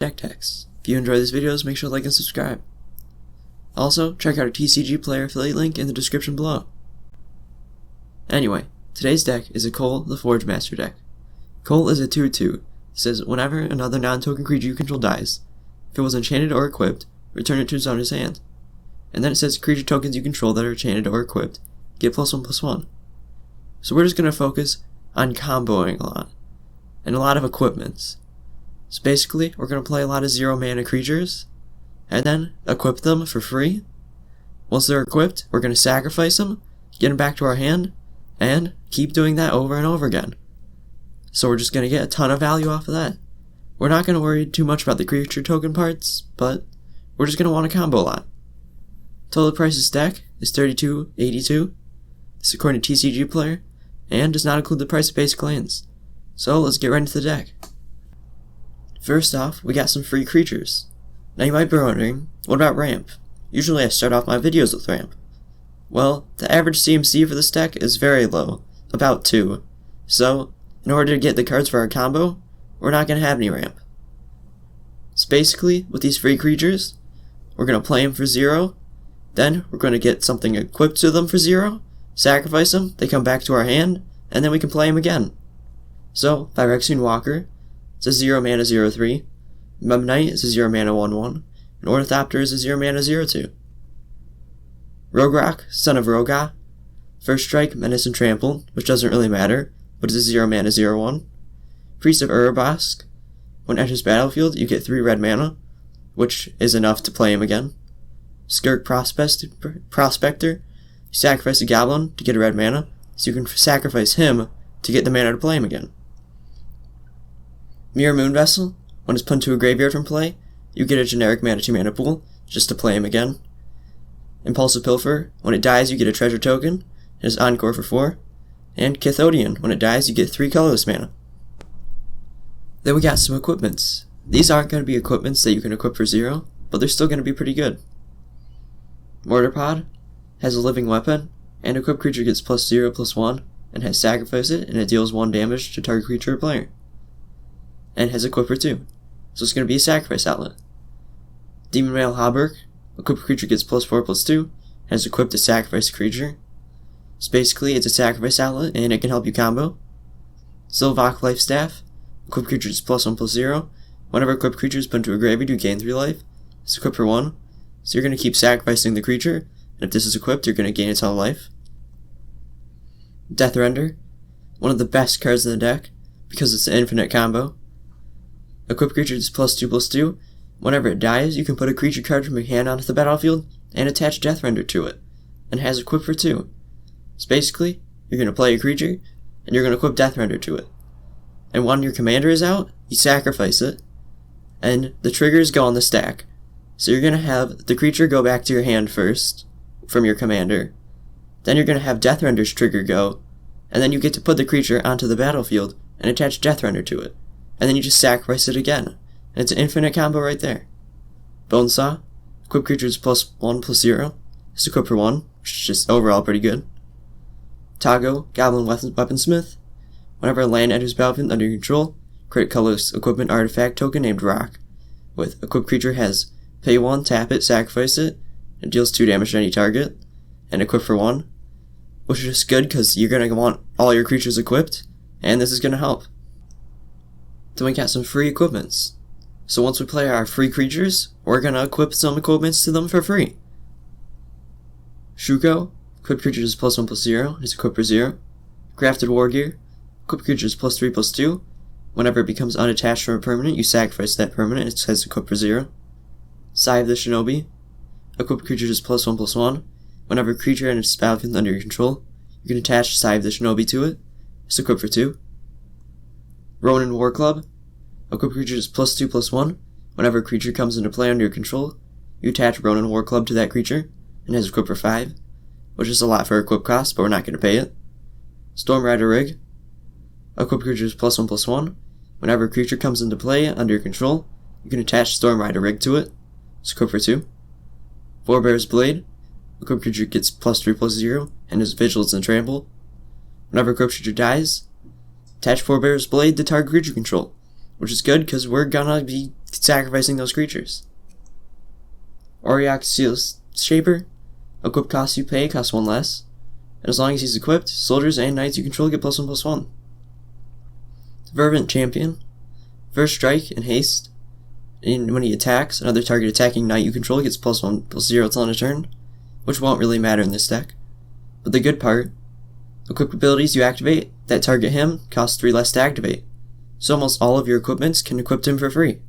Deck Techs. If you enjoy these videos, make sure to like and subscribe. Also, check out our TCG player affiliate link in the description below. Anyway, today's deck is a Koll the Forgemaster deck. Koll is a 2/2. It says whenever another non-token creature you control dies, if it was enchanted or equipped, return it to its owner's hand. And then it says creature tokens you control that are enchanted or equipped get +1/+1. So we're just going to focus on comboing a lot, and a lot of equipments. So basically, we're going to play a lot of 0 mana creatures, and then equip them for free. Once they're equipped, we're going to sacrifice them, get them back to our hand, and keep doing that over and over again. So we're just going to get a ton of value off of that. We're not going to worry too much about the creature token parts, but we're just going to want to combo a lot. Total price of this deck is $32.82. This is according to TCG Player, and does not include the price of basic lands. So let's get right into the deck. First off, we got some free creatures. Now you might be wondering, what about ramp? Usually I start off my videos with ramp. Well, the average CMC for this deck is very low, about 2. So, in order to get the cards for our combo, we're not going to have any ramp. So basically, with these free creatures, we're going to play them for 0, then we're going to get something equipped to them for 0, sacrifice them, they come back to our hand, and then we can play them again. So, Phyrexian Walker, it's a 0 mana 0/3, Memnite is a 0 mana 1/1, and Ornithopter is a 0 mana 0/2. Rogrock, Son of Roga, First Strike, Menace, and Trample, which doesn't really matter, but is a 0 mana 0/1. Priest of Urobosk, when it enters battlefield, you get 3 red mana, which is enough to play him again. Skirk Prospector, you sacrifice a goblin to get a red mana, so you can sacrifice him to get the mana to play him again. Mirror Moon Vessel, when it's put into a graveyard from play, you get a generic mana 2 mana pool, just to play him again. Impulsive Pilfer, when it dies you get a treasure token, it is Encore for 4. And Cathodian, when it dies you get 3 colorless mana. Then we got some equipments. These aren't going to be equipments that you can equip for 0, but they're still going to be pretty good. Mortar Pod has a living weapon, and equipped creature gets +0/+1, and has sacrifice it, and it deals 1 damage to target creature or player. And has equip for 2, so it's going to be a sacrifice outlet. Demon Male Hauberk, equipped creature gets +4/+2, and has equipped to sacrifice a creature. So basically, it's a sacrifice outlet, and it can help you combo. Sylvok Lifestaff, equipped creature is +1/+0. Whenever equipped creature is put into a graveyard, you gain 3 life. It's equipped for 1, so you're going to keep sacrificing the creature, and if this is equipped, you're going to gain a ton of life. Deathrender, one of the best cards in the deck, because it's an infinite combo. Equipped creature is +2/+2. Whenever it dies, you can put a creature card from your hand onto the battlefield, and attach Deathrender to it, and has equipped for 2. So basically, you're going to play a creature, and you're going to equip Deathrender to it. And when your commander is out, you sacrifice it, and the triggers go on the stack. So you're going to have the creature go back to your hand first, from your commander. Then you're going to have Deathrender's trigger go, and then you get to put the creature onto the battlefield, and attach Deathrender to it. And then you just sacrifice it again, and it's an infinite combo right there. Bonesaw, equipped creature is +1/+0, it's equipped for 1, which is just overall pretty good. Tago, Goblin Weaponsmith, whenever a land enters battlefield under your control, create colorless equipment artifact token named Rock. With equipped creature has pay 1, tap it, sacrifice it, and deals 2 damage to any target, and equip for 1, which is just good because you're going to want all your creatures equipped, and this is going to help. Then we got some free equipments. So once we play our free creatures, we're going to equip some equipments to them for free. Shuko, equipped creature is +1/+0, and it's equipped for 0. Crafted War Gear, equipped creature is +3/+2. Whenever it becomes unattached from a permanent, you sacrifice that permanent, and it says equipped for 0. Scythe the Shinobi, equipped creature is +1/+1. Whenever a creature enters the battlefield under your control, you can attach Scythe the Shinobi to it. It's equipped for 2. Ronin War Club, equipped creature is +2/+1. Whenever a creature comes into play under your control, you attach Ronin War Club to that creature, and has equipped for 5, which is a lot for equip cost, but we're not going to pay it. Stormrider Rig, equipped creature is +1/+1. Whenever a creature comes into play under your control, you can attach Stormrider Rig to it. It's equipped for 2. Forebear's Blade, equipped creature gets +3/+0, and has Vigilance and Trample. Whenever a equipped creature dies, attach Forebear's Blade to target creature control, which is good because we're gonna be sacrificing those creatures. Auriok Steel Shaper. Equip costs you pay costs 1 less. And as long as he's equipped, soldiers and knights you control get +1/+1. Fervent Champion. First strike and haste. And when he attacks, another target attacking knight you control gets +1/+0 till end of turn, which won't really matter in this deck. But the good part, equipped abilities you activate that target him cost 3 less to activate, so almost all of your equipments can equip him for free.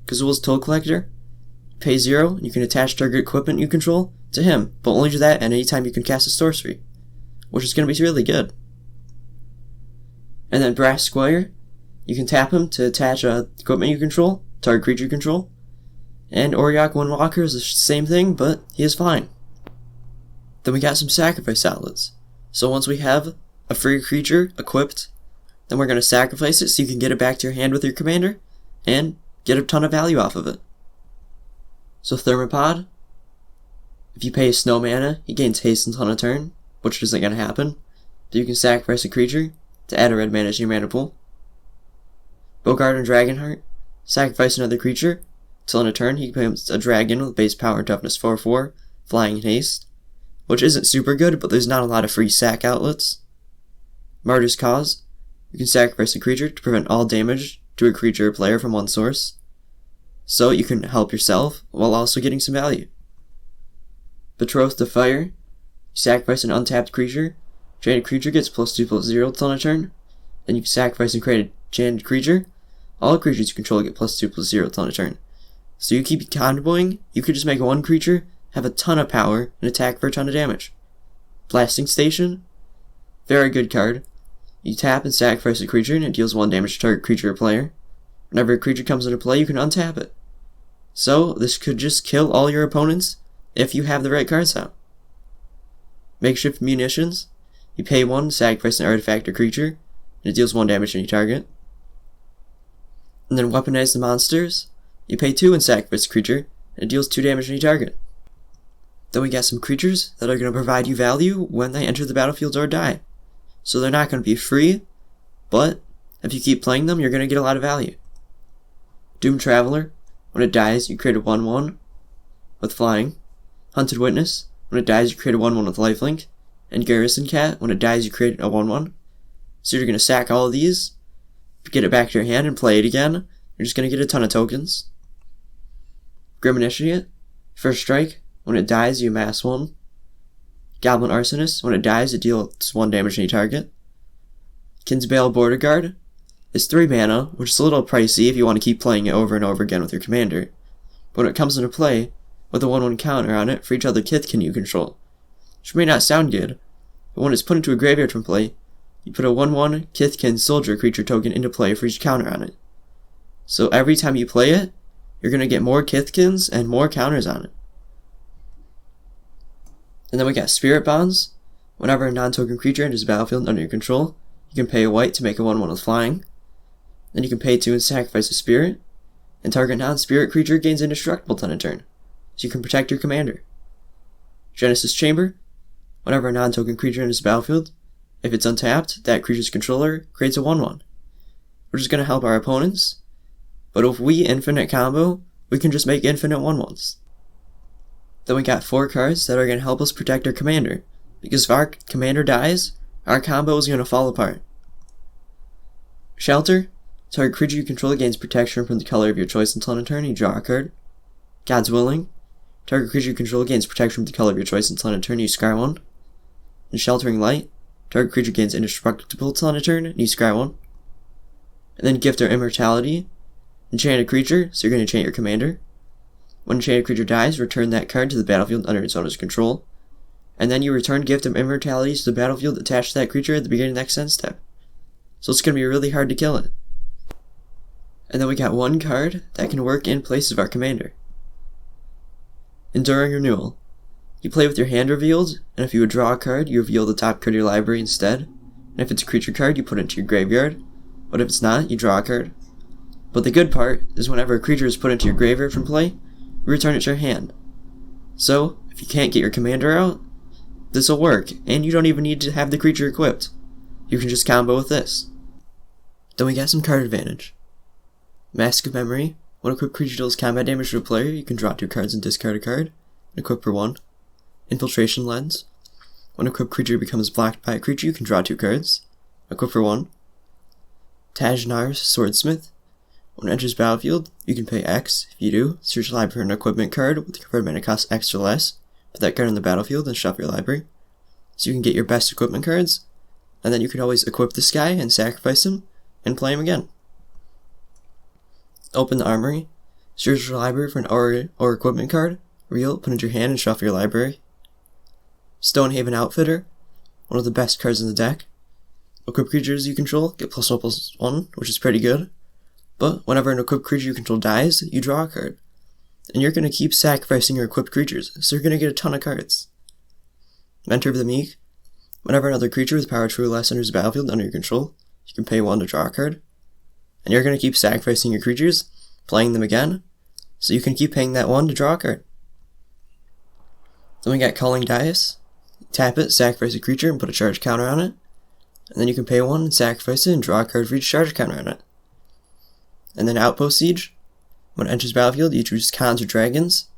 Kazul's Toll Collector. Pay 0, and you can attach target equipment you control to him, but only do that at any time you can cast a sorcery, which is going to be really good. And then Brass Squire, you can tap him to attach equipment you control, target creature you control. And Auriok Windwalker is the same thing, but he is flying. Then we got some sacrifice outlets. So once we have a free creature equipped, then we're going to sacrifice it so you can get it back to your hand with your commander, and get a ton of value off of it. So Thermopod, if you pay snow mana, he gains haste until end of turn, which isn't going to happen, but you can sacrifice a creature to add a red mana to your mana pool. Bogard and Dragonheart, sacrifice another creature till end of turn. He becomes a dragon with base power and toughness 4/4, flying and haste, which isn't super good, but there's not a lot of free sack outlets. Martyr's Cause, you can sacrifice a creature to prevent all damage to a creature or player from one source, so you can help yourself while also getting some value. Betrothed to Fire, you sacrifice an untapped creature, enchanted creature gets +2/+0 till end of turn, then you can sacrifice and create a enchanted creature, all creatures you control get +2/+0 till end of turn. So you keep comboing, you could just make one creature have a ton of power and attack for a ton of damage. Blasting Station, very good card. You tap and sacrifice a creature and it deals 1 damage to target creature or player. Whenever a creature comes into play, you can untap it. So this could just kill all your opponents if you have the right cards out. Makeshift Munitions, you pay 1, sacrifice an artifact or creature, and it deals 1 damage to any target. And then Weaponize the Monsters, you pay 2 and sacrifice a creature, and it deals 2 damage to any target. Then we got some creatures that are going to provide you value when they enter the battlefield or die. So they're not going to be free, but if you keep playing them, you're going to get a lot of value. Doom Traveler, when it dies, you create a 1/1 with flying. Hunted Witness, when it dies, you create a 1/1 with lifelink. And Garrison Cat, when it dies, you create a 1/1. So you're going to sack all of these, get it back to your hand, and play it again. You're just going to get a ton of tokens. Grim Initiate, first strike, when it dies, you amass 1. Goblin Arsonist, when it dies, it deals 1 damage to any target. Kinsbale Border Guard is 3 mana, which is a little pricey if you want to keep playing it over and over again with your commander. But when it comes into play, with a 1/1 counter on it for each other Kithkin you control, which may not sound good, but when it's put into a graveyard from play, you put a 1/1 Kithkin Soldier creature token into play for each counter on it. So every time you play it, you're going to get more Kithkins and more counters on it. And then we got Spirit Bonds. Whenever a non-token creature enters the battlefield under your control, you can pay a white to make a 1/1 with flying. Then you can pay 2 and sacrifice a spirit, and target non-spirit creature gains indestructible till end of turn, so you can protect your commander. Genesis Chamber. Whenever a non-token creature enters the battlefield, if it's untapped, that creature's controller creates a 1/1, which is going to help our opponents, but if we infinite combo, we can just make infinite 1/1s. Then we got 4 cards that are going to help us protect our commander, because if our commander dies, our combo is going to fall apart. Shelter. Target creature you control gains protection from the color of your choice until end of turn, you draw a card. God's Willing. Target creature you control gains protection from the color of your choice until end of turn, you scry 1. And Sheltering Light. Target creature gains indestructible till end of turn, and you scry 1. And then Gift of Immortality. Enchanted creature, so you're going to enchant your commander. When an enchanted creature dies, return that card to the battlefield under its owner's control. And then you return Gift of Immortality to the battlefield attached to that creature at the beginning of the next end step. So it's going to be really hard to kill it. And then we got 1 card that can work in place of our commander. Enduring Renewal. You play with your hand revealed, and if you would draw a card, you reveal the top card of your library instead. And if it's a creature card, you put it into your graveyard. But if it's not, you draw a card. But the good part is whenever a creature is put into your graveyard from play, you return it to your hand. So, if you can't get your commander out, this will work, and you don't even need to have the creature equipped. You can just combo with this. Then we got some card advantage. Mask of Memory. When a equipped creature deals combat damage to a player, you can draw 2 cards and discard a card. Equip for 1. Infiltration Lens. When a equipped creature becomes blocked by a creature, you can draw 2 cards. Equip for 1. Tajnar's Swordsmith. When it enters battlefield, you can pay X. If you do, search your library for an equipment card with the converted mana cost X or less. Put that card on the battlefield and shuffle your library. So you can get your best equipment cards, and then you can always equip this guy and sacrifice him, and play him again. Open the armory. Search your library for an or equipment card. Reveal it, put it into your hand, and shuffle your library. Stonehaven Outfitter. One of the best cards in the deck. Equipped creatures you control get +1/+1, which is pretty good. But whenever an equipped creature you control dies, you draw a card. And you're going to keep sacrificing your equipped creatures, so you're going to get a ton of cards. Mentor of the Meek. Whenever another creature with power 2 or less enters the battlefield under your control, you can pay 1 to draw a card. And you're going to keep sacrificing your creatures, playing them again, so you can keep paying that 1 to draw a card. Then we got Culling Dice. Tap it, sacrifice a creature, and put a charge counter on it. And then you can pay 1 and sacrifice it and draw a card for each charge counter on it. And then Outpost Siege. When it enters battlefield, you choose Cons or Dragons.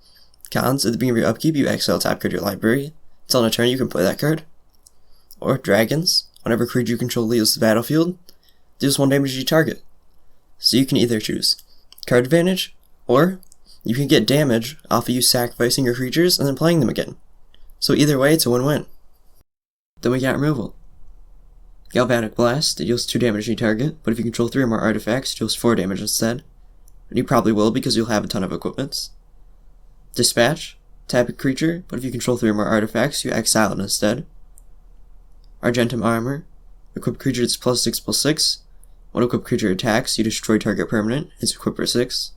Cons, at the beginning of your upkeep, you exile top card of your library. Until on a turn, you can play that card. Or Dragons. Whenever a creature you control leaves the battlefield, deals 1 damage to your target. So you can either choose card advantage, or you can get damage off of you sacrificing your creatures and then playing them again. So either way, it's a win-win. Then we got Removal. Galvanic Blast, it deals 2 damage to your target, but if you control 3 or more artifacts, it deals 4 damage instead. And you probably will because you'll have a ton of equipments. Dispatch, tap a creature, but if you control 3 or more artifacts, you exile it instead. Argentine Armor, equipped creature that's +6/+6. When an equipped creature attacks, you destroy target permanent, it's equipped for 6.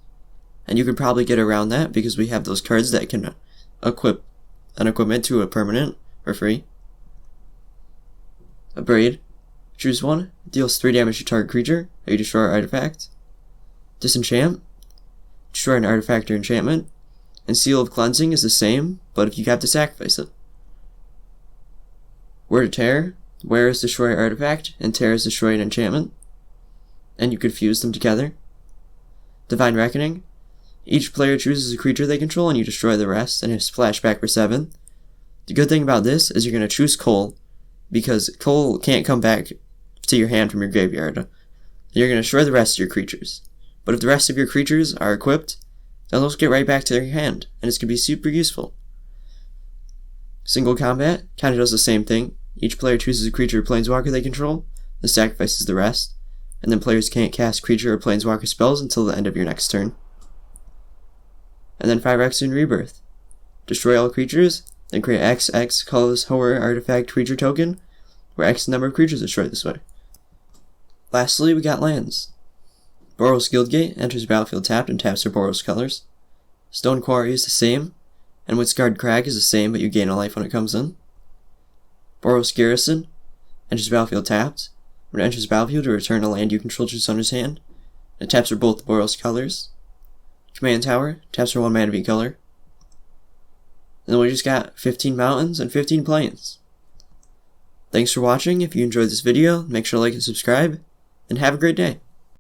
And you could probably get around that because we have those cards that can equip an equipment to a permanent for free. A Braid, choose 1, deals 3 damage to target creature, or you destroy an artifact. Disenchant, destroy an artifact or enchantment. And Seal of Cleansing is the same, but if you have to sacrifice it. Wear to Tear, Wear is destroy an artifact, and Tear is destroy an enchantment. And you could fuse them together. Divine Reckoning, each player chooses a creature they control and you destroy the rest, and it's flashback for 7. The good thing about this is you're going to choose Koll, because Koll can't come back to your hand from your graveyard. You're going to destroy the rest of your creatures. But if the rest of your creatures are equipped, then they'll get right back to your hand, and it's going to be super useful. Single Combat kind of does the same thing. Each player chooses a creature or planeswalker they control, and sacrifices the rest, and then players can't cast creature or planeswalker spells until the end of your next turn. And then 5x in Rebirth. Destroy all creatures, then create XX colorless horror artifact creature token, where X number of creatures are destroyed this way. Lastly, we got lands. Boros Guildgate enters battlefield tapped and taps for Boros colors. Stone Quarry is the same, and Witsguard Crag is the same, but you gain a life when it comes in. Boros Garrison enters battlefield tapped. When it enters battlefield, you return a land you control to its owner's hand. It taps for both the Boros colors. Command Tower taps for 1 mana of each color. And then we just got 15 mountains and 15 plains. Thanks for watching. If you enjoyed this video, make sure to like and subscribe, and have a great day.